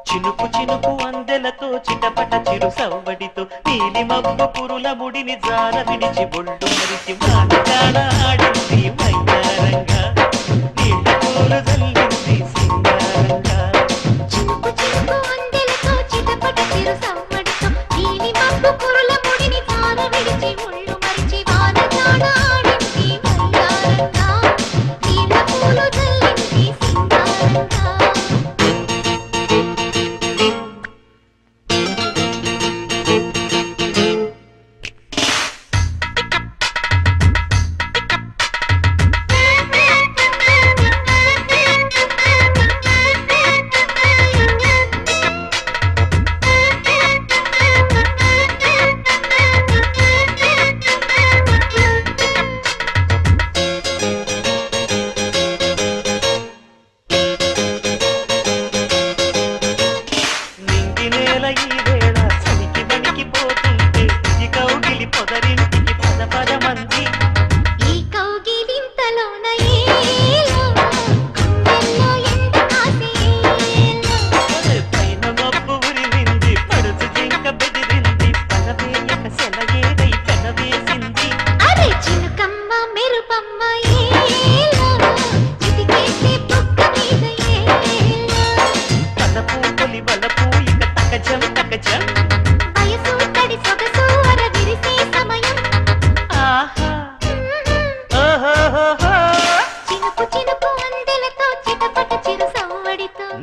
చినుకు చినుకు అందెలతో చిటపట చిరు సవ్వడితో నీలి మబ్బు కురుల ముడిని జార విడిచి బొళ్ళు మరిచి మానగాడ ఆడింది వయ్యారంగా నీళ్ళ పూలు జల్లింది సింగారంగా చినుకు చినుకు అందెలతో చిటపట చిరు సవ్వడితో నీలి మబ్బు కురుల ముడిని జార విడిచి బొళ్ళు మరిచి మానగాడ ఆడింది వయ్యారంగా నీళ్ళ పూలు జల్లింది సింగారంగా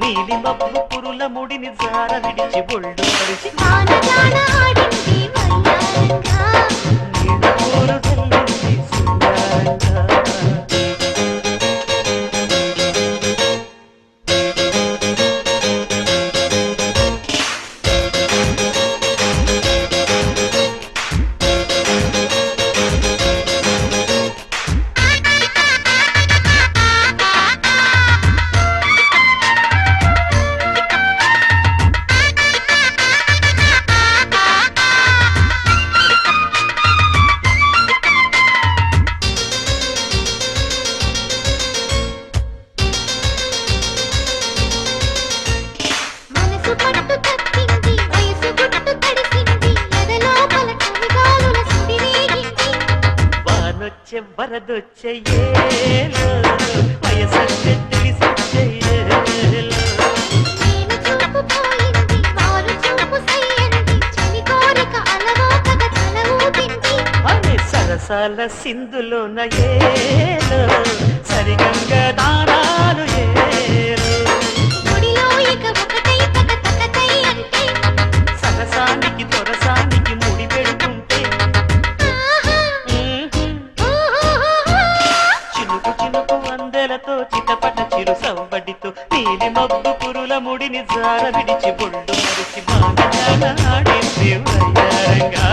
నీలి మబ్బు కురుల ముడిని జార విడిచి బొళ్ళు మరిచి మానగాడ ఆడింది వయ్యారంగా నీళ్ళ పూలు జల్లింది సింగారంగా వరదొచ్చే వయసంటే తెలిసొచ్చే అనే సరసాల సింధులోన ఏలో సరిగంగా దానాలు సరసానికి తొరసానికి ముడి పెడుతుంటే చినుకు చినుకు అందెలతో చిటపట చిరు సవ్వడితో నీలి మబ్బు కురుల ముడిని జార విడిచి బొళ్ళు మరిచి మానగాడ ఆడింది వయ్యారంగా